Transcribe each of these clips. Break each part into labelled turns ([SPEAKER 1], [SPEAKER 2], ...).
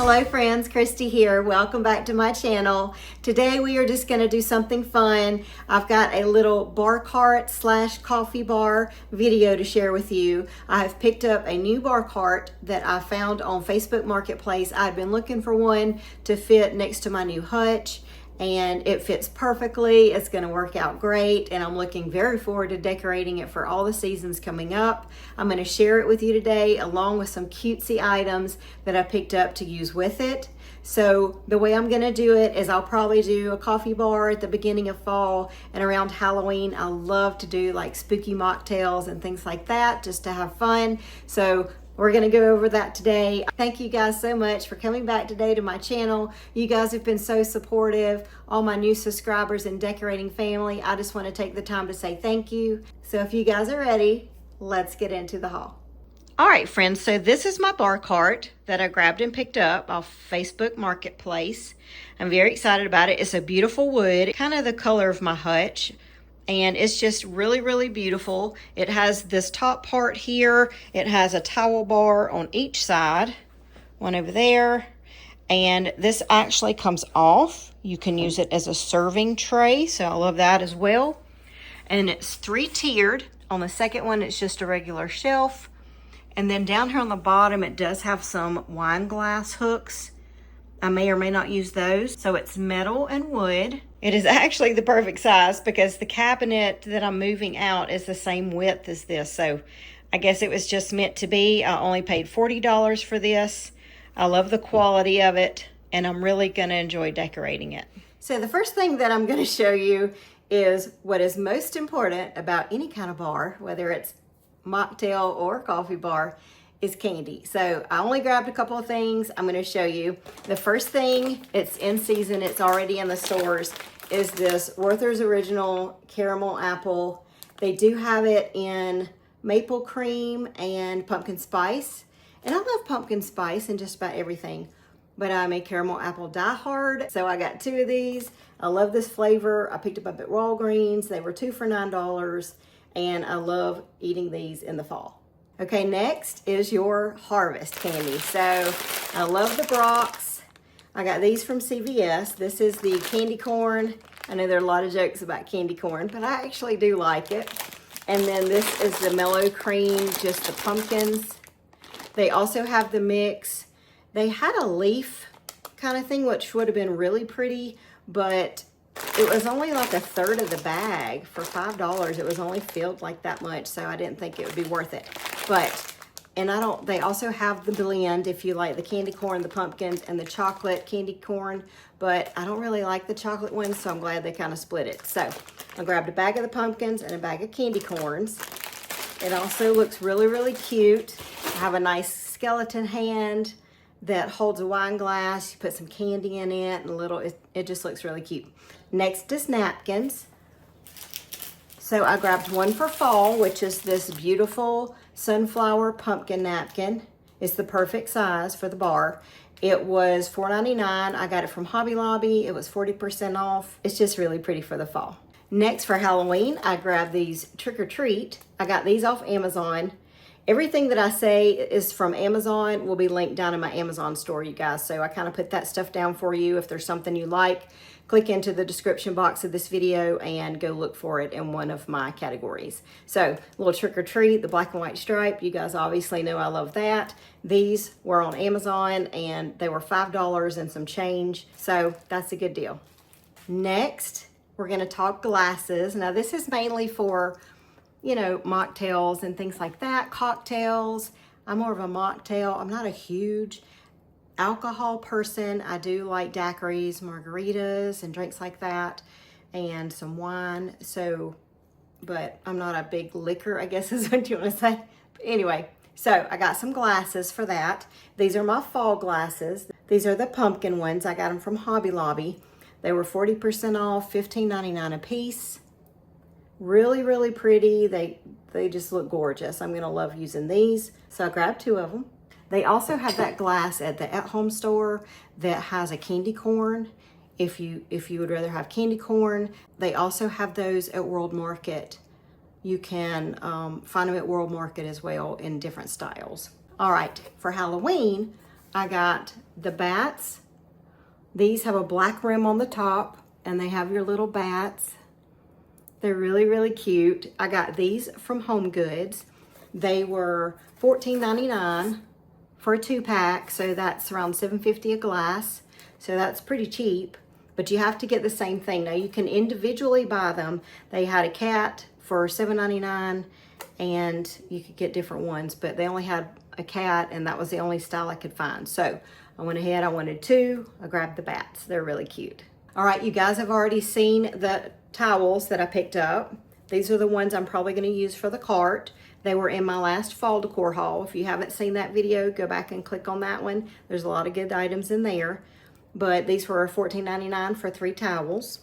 [SPEAKER 1] Hello friends, Christy here. Welcome back to my channel. Today we are just going to do something fun. I've got a little bar cart / coffee bar video to share with you. I have picked up a new bar cart that I found on Facebook Marketplace. I've been looking for one to fit next to my new hutch, and it fits perfectly. It's going to work out great, and I'm looking very forward to decorating it for all the seasons coming up. I'm going to share it with you today along with some cutesy items that I picked up to use with it. So the way I'm going to do it is I'll probably do a coffee bar at the beginning of fall, and around Halloween I love to do like spooky mocktails and things like that just to have fun. So we're going to go over that today. Thank you guys so much for coming back today to my channel. You guys have been so supportive. All my new subscribers and decorating family, I just want to take the time to say thank you. So if you guys are ready, let's get into the haul. All right, friends, so this is my bar cart that I grabbed and picked up off Facebook Marketplace. I'm very excited about it. It's a beautiful wood, kind of the color of my hutch. And it's just really, really beautiful. It has this top part here. It has a towel bar on each side, one over there. And this actually comes off. You can use it as a serving tray, so I love that as well. And it's 3-tiered. On the second one, it's just a regular shelf. And then down here on the bottom, it does have some wine glass hooks. I may or may not use those. So it's metal and wood. It is actually the perfect size because the cabinet that I'm moving out is the same width as this. So I guess it was just meant to be. I only paid $40 for this. I love the quality of it, and I'm really going to enjoy decorating it. So the first thing that I'm going to show you is what is most important about any kind of bar, whether it's mocktail or coffee bar, is candy. So I only grabbed a couple of things. I'm going to show you. The first thing, it's in season, it's already in the stores, is this Werther's Original Caramel Apple. They do have it in maple cream and pumpkin spice. And I love pumpkin spice in just about everything, but I'm a caramel apple diehard. So I got 2 of these. I love this flavor. I picked them up at Walgreens. They were 2 for $9, and I love eating these in the fall. Okay, next is your harvest candy. So I love the Brocs. I got these from CVS. This is the candy corn. I know there are a lot of jokes about candy corn, but I actually do like it. And then this is the mellow cream, just the pumpkins. They also have the mix. They had a leaf kind of thing, which would have been really pretty, but it was only like a third of the bag for $5. It was only filled like that much, so I didn't think it would be worth it. But, and they also have the blend if you like the candy corn, the pumpkins, and the chocolate candy corn, but I don't really like the chocolate ones, so I'm glad they kind of split it. So I grabbed a bag of the pumpkins and a bag of candy corns. It also looks really, really cute. I have a nice skeleton hand that holds a wine glass. You put some candy in it and it just looks really cute. Next is napkins. So I grabbed one for fall, which is this beautiful sunflower pumpkin napkin. It's the perfect size for the bar. It was $4.99. I got it from Hobby Lobby. It was 40% off. It's just really pretty for the fall. Next, for Halloween, I grabbed these Trick or Treat. I got these off Amazon. Everything that I say is from Amazon will be linked down in my Amazon store, you guys. So I kind of put that stuff down for you. If there's something you like, click into the description box of this video and go look for it in one of my categories. So, little Trick or Treat, the black and white stripe. You guys obviously know I love that. These were on Amazon and they were $5 and some change. So that's a good deal. Next, we're going to talk glasses. Now this is mainly for, you know, mocktails and things like that, cocktails. I'm more of a mocktail. I'm not a huge alcohol person. I do like daiquiris, margaritas, and drinks like that, and some wine. So, but I'm not a big liquor, I guess is what you want to say. But anyway, so I got some glasses for that. These are my fall glasses. These are the pumpkin ones. I got them from Hobby Lobby. They were 40% off, $15.99 a piece. Really, really pretty. They just look gorgeous. I'm gonna love using these. So I grabbed 2 of them. They also have that glass at the at-home store that has a candy corn. If you would rather have candy corn, they also have those at World Market. You can find them at World Market as well in different styles. All right, for Halloween, I got the bats. These have a black rim on the top and they have your little bats. They're really, really cute. I got these from Home Goods. They were $14.99 for a 2-pack, so that's around $7.50 a glass. So that's pretty cheap, but you have to get the same thing. Now you can individually buy them. They had a cat for $7.99 and you could get different ones, but they only had a cat and that was the only style I could find. So I went ahead, I wanted 2, I grabbed the bats. They're really cute. All right, you guys have already seen the towels that I picked up. These are the ones I'm probably gonna use for the cart. They were in my last fall decor haul. If you haven't seen that video, go back and click on that one. There's a lot of good items in there. But these were $14.99 for 3 towels.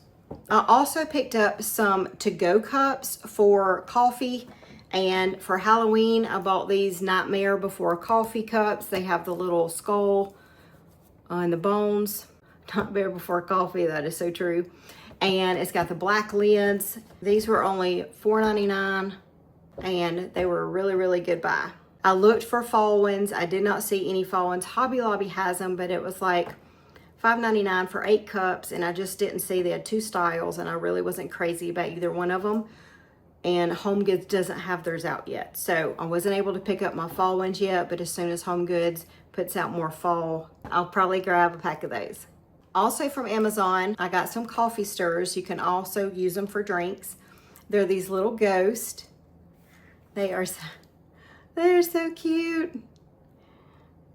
[SPEAKER 1] I also picked up some to-go cups for coffee, and for Halloween, I bought these Nightmare Before Coffee cups. They have the little skull and the bones. Nightmare Before Coffee, that is so true. And it's got the black lids. These were only $4.99, and they were a really, really good buy. I looked for fall ones. I did not see any fall ones. Hobby Lobby has them, but it was like $5.99 for 8 cups, and I just didn't see. They had 2 styles, and I really wasn't crazy about either one of them. And Home Goods doesn't have theirs out yet. So I wasn't able to pick up my fall ones yet, but as soon as Home Goods puts out more fall, I'll probably grab a pack of those. Also from Amazon, I got some coffee stirrers. You can also use them for drinks. They're these little ghosts. They're so cute.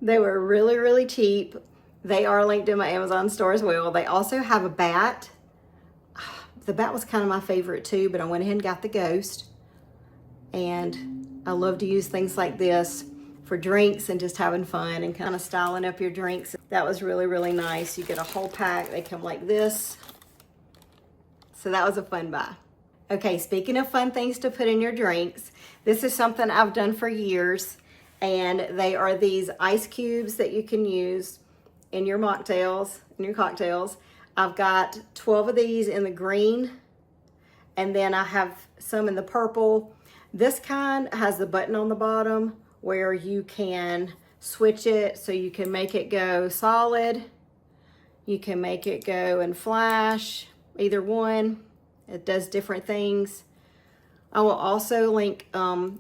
[SPEAKER 1] They were really, really cheap. They are linked in my Amazon store as well. They also have a bat. The bat was kind of my favorite too, but I went ahead and got the ghost. And I love to use things like this for drinks and just having fun and kind of styling up your drinks. That was really, really nice. You get a whole pack. They come like this. So that was a fun buy. Okay, speaking of fun things to put in your drinks, this is something I've done for years, and they are these ice cubes that you can use in your mocktails, in your cocktails. I've got 12 of these in the green, and then I have some in the purple. This kind has the button on the bottom where you can switch it, so you can make it go solid, you can make it go and flash, either one. It does different things. I will also link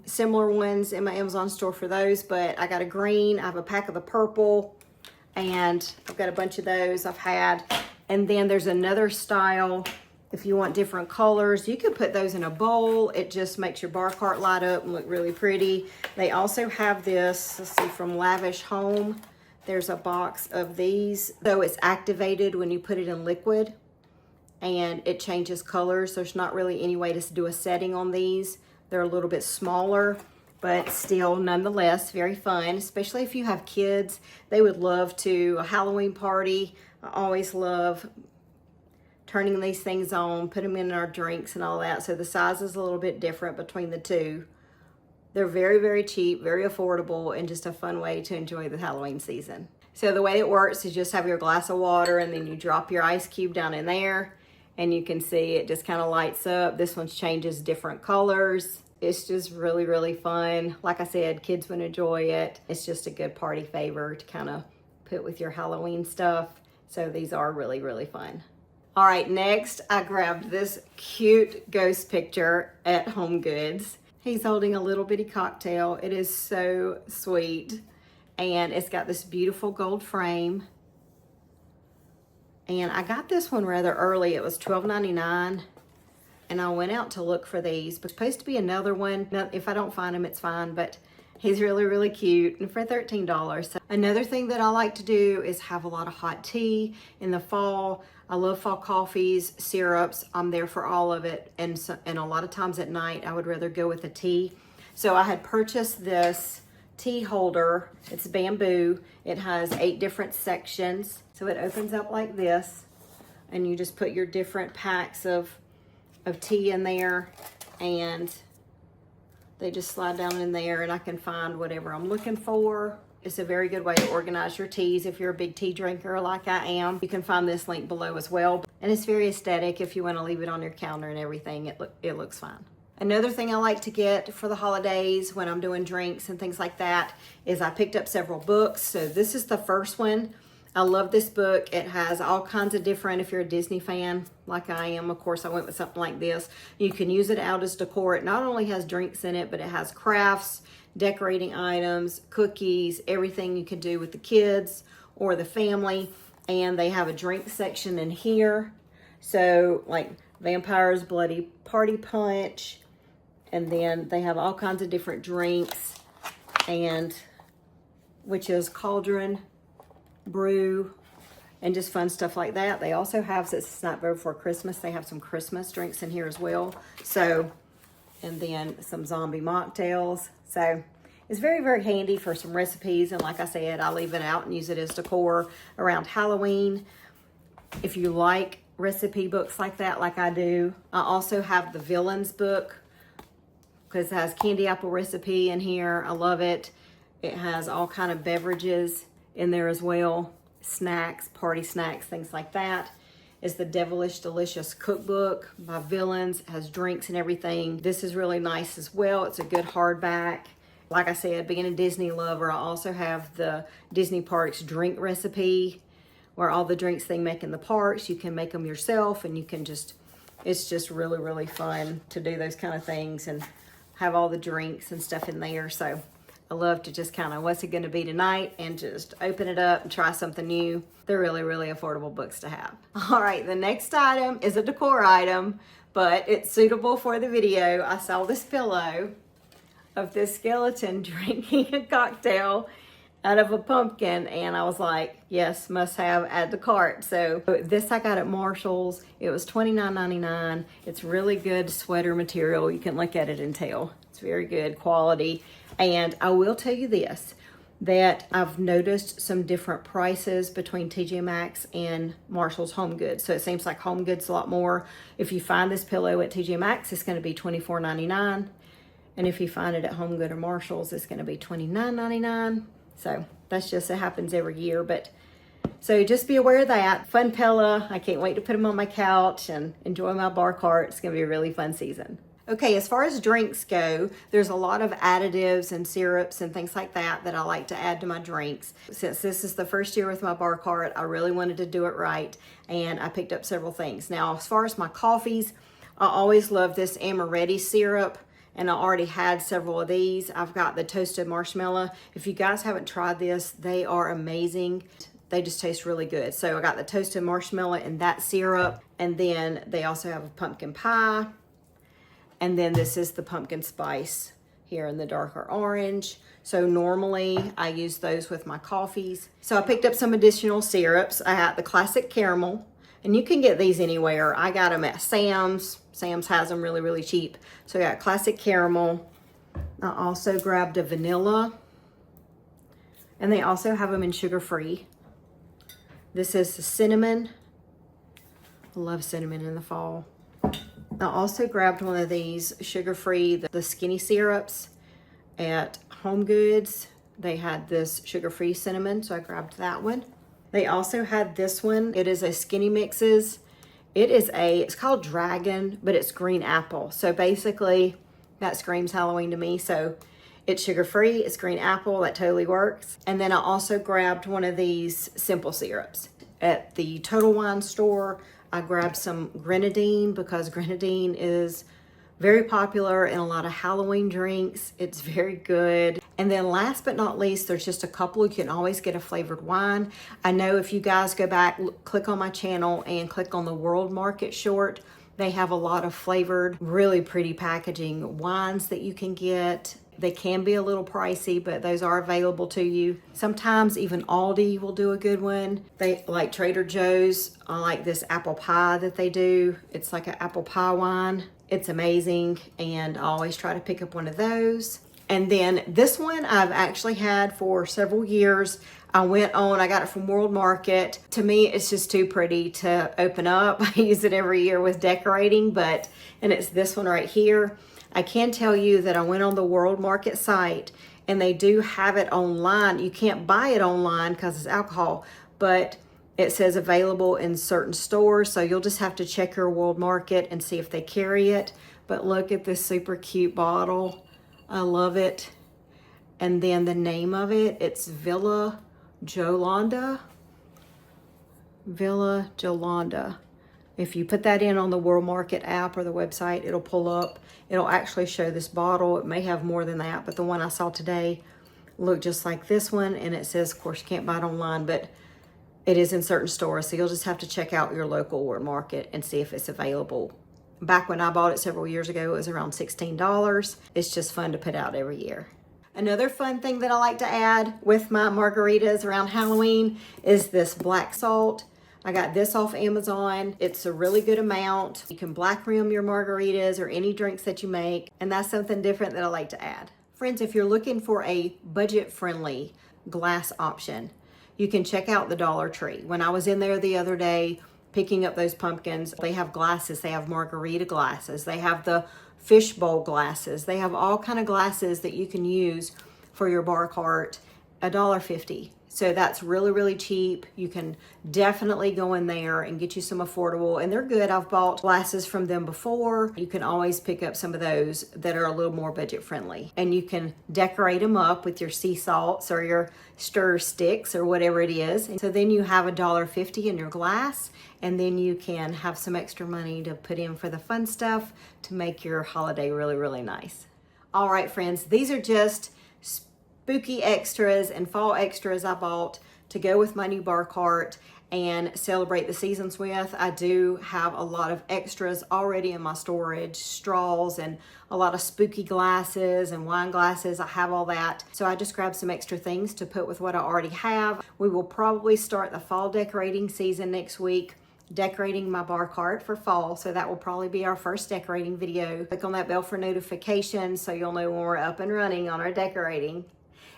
[SPEAKER 1] similar ones in my Amazon store for those, but I got a green, I have a pack of the purple, and I've got a bunch of those I've had. And then there's another style. If you want different colors, you could put those in a bowl. It just makes your bar cart light up and look really pretty. They also have this, let's see, from Lavish Home. There's a box of these. So it's activated when you put it in liquid, and it changes colors. There's not really any way to do a setting on these. They're a little bit smaller, but still nonetheless very fun, especially if you have kids. They would love to, a Halloween party. I always love turning these things on, put them in our drinks and all that. So the size is a little bit different between the two. They're very, very cheap, very affordable, and just a fun way to enjoy the Halloween season. So the way it works is just have your glass of water, and then you drop your ice cube down in there, and you can see it just kind of lights up. This one changes different colors. It's just really, really fun. Like I said, kids would enjoy it. It's just a good party favor to kind of put with your Halloween stuff. So these are really, really fun. All right, next I grabbed this cute ghost picture at Home Goods. He's holding a little bitty cocktail. It is so sweet. And it's got this beautiful gold frame. And I got this one rather early. It was $12.99. And I went out to look for these. There's supposed to be another one. Now, if I don't find him, it's fine. But he's really, really cute, and for $13. So another thing that I like to do is have a lot of hot tea in the fall. I love fall coffees, syrups. I'm there for all of it. And a lot of times at night, I would rather go with a tea. So I had purchased this tea holder. It's bamboo. It has 8 different sections. So it opens up like this, and you just put your different packs of tea in there, and they just slide down in there, and I can find whatever I'm looking for. It's a very good way to organize your teas if you're a big tea drinker like I am. You can find this link below as well. And it's very aesthetic if you want to leave it on your counter and everything. It looks fine. Another thing I like to get for the holidays when I'm doing drinks and things like that is I picked up several books. So this is the first one. I love this book. It has all kinds of different, if you're a Disney fan like I am, of course I went with something like this. You can use it out as decor. It not only has drinks in it, but it has crafts, decorating items, cookies, everything you can do with the kids or the family. And they have a drink section in here. So like Vampire's Bloody Party Punch. And then they have all kinds of different drinks, and which is Cauldron Brew and just fun stuff like that. They also have, since it's not before Christmas, they have some Christmas drinks in here as well. So, and then some zombie mocktails. So it's very, very handy for some recipes. And like I said, I leave it out and use it as decor around Halloween. If you like recipe books like that, like I do, I also have the Villains book, because it has candy apple recipe in here. I love it. It has all kind of beverages in there as well. Snacks, party snacks, things like that. It's the Devilish Delicious Cookbook by Villains. It has drinks and everything. This is really nice as well. It's a good hardback. Like I said, being a Disney lover, I also have the Disney Parks drink recipe, where all the drinks they make in the parks, you can make them yourself, and you can just, it's just really, really fun to do those kind of things and have all the drinks and stuff in there. So I love to just kind of, what's it going to be tonight, and just open it up and try something new. They're really, really affordable books to have. All right, the next item is a decor item, but it's suitable for the video. I saw this pillow of this skeleton drinking a cocktail out of a pumpkin, and I was like, yes, must have, add to cart. So this I got at Marshall's. It was $29.99. It's really good sweater material. You can look at it and tell it's very good quality. And I will tell you this, that I've noticed some different prices between TJ Maxx and Marshall's Home Goods. So it seems like Home Goods a lot more. If you find this pillow at TJ Maxx, it's going to be $24.99. And if you find it at Home Good or Marshall's, it's going to be $29.99. So that's just, it happens every year. But so just be aware of that. Fun pillow. I can't wait to put them on my couch and enjoy my bar cart. It's going to be a really fun season. Okay, as far as drinks go, there's a lot of additives and syrups and things like that that I like to add to my drinks. Since this is the first year with my bar cart, I really wanted to do it right, and I picked up several things. Now, as far as my coffees, I always love this amaretti syrup, and I already had several of these. I've got the toasted marshmallow. If you guys haven't tried this, they are amazing. They just taste really good. So I got the toasted marshmallow and that syrup, and then they also have a pumpkin pie. And then this is the pumpkin spice here in the darker orange. So normally I use those with my coffees. So I picked up some additional syrups. I had the classic caramel, and you can get these anywhere. I got them at Sam's. Sam's has them really, really cheap. So I got classic caramel. I also grabbed a vanilla, and they also have them in sugar-free. This is the cinnamon. I love cinnamon in the fall. I also grabbed one of these sugar-free, the skinny syrups at Home Goods. They had this sugar-free cinnamon, so I grabbed that one. They also had this one. It is a Skinny Mixes. It's called Dragon, but it's green apple. So basically, that screams Halloween to me. So it's sugar-free, it's green apple, that totally works. And then I also grabbed one of these simple syrups. At the Total Wine store, I grabbed some grenadine, because grenadine is very popular in a lot of Halloween drinks. It's very good. And then last but not least, there's just a couple. You can always get a flavored wine. I know if you guys go back, click on my channel and click on the World Market short, they have a lot of flavored, really pretty packaging wines that you can get. They can be a little pricey, but those are available to you. Sometimes even Aldi will do a good one. They like Trader Joe's. I like this apple pie that they do. It's like an apple pie wine. It's amazing, and I always try to pick up one of those. And then this one I've actually had for several years. I got it from World Market. To me, it's just too pretty to open up. I use it every year with decorating, and it's this one right here. I can tell you that I went on the World Market site, and they do have it online. You can't buy it online because it's alcohol, but It says available in certain stores, so you'll just have to check your World Market and see if they carry it. But look at this super cute bottle. I love it. And then the name of it, it's Villa Jolanda. Villa Jolanda. If you put that in on the World Market app or the website, it'll pull up. It'll actually show this bottle. It may have more than that, but the one I saw today looked just like this one. And it says, of course, you can't buy it online, but it is in certain stores. So you'll just have to check out your local World Market and see if it's available. Back when I bought it several years ago, it was around $16. It's just fun to put out every year. Another fun thing that I like to add with my margaritas around Halloween is this black salt. I got this off Amazon. It's a really good amount. You can black rim your margaritas or any drinks that you make, and that's something different that I like to add. Friends, if you're looking for a budget-friendly glass option, you can check out the Dollar Tree. When I was in there the other day picking up those pumpkins, they have glasses. They have margarita glasses. They have the fishbowl glasses. They have all kind of glasses that you can use for your bar cart, $1.50. So that's really, really cheap. You can definitely go in there and get you some affordable, and they're good. I've bought glasses from them before. You can always pick up some of those that are a little more budget friendly, and you can decorate them up with your sea salts or your stir sticks or whatever it is. And so then you have $1.50 in your glass, and then you can have some extra money to put in for the fun stuff to make your holiday really, really nice. All right, friends, these are just spooky extras and fall extras I bought to go with my new bar cart and celebrate the seasons with. I do have a lot of extras already in my storage, straws and a lot of spooky glasses and wine glasses. I have all that. So I just grabbed some extra things to put with what I already have. We will probably start the fall decorating season next week, decorating my bar cart for fall. So that will probably be our first decorating video. Click on that bell for notifications so you'll know when we're up and running on our decorating.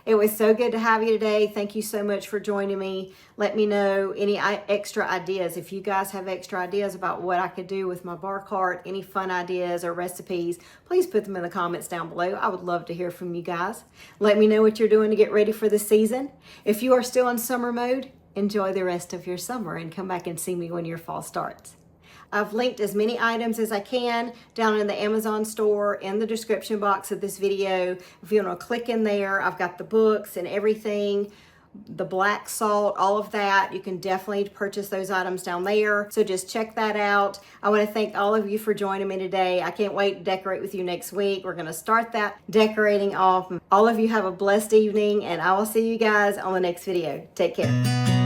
[SPEAKER 1] It was so good to have you today. Thank you so much for joining me. Let me know any extra ideas. If you guys have extra ideas about what I could do with my bar cart, any fun ideas or recipes, please put them in the comments down below. I would love to hear from you guys. Let me know what you're doing to get ready for the season. If you are still in summer mode, enjoy the rest of your summer and come back and see me when your fall starts. I've linked as many items as I can down in the Amazon store in the description box of this video. If you want to click in there, I've got the books and everything, the black salt, all of that. You can definitely purchase those items down there. So just check that out. I want to thank all of you for joining me today. I can't wait to decorate with you next week. We're going to start that decorating off. All of you have a blessed evening, and I will see you guys on the next video. Take care.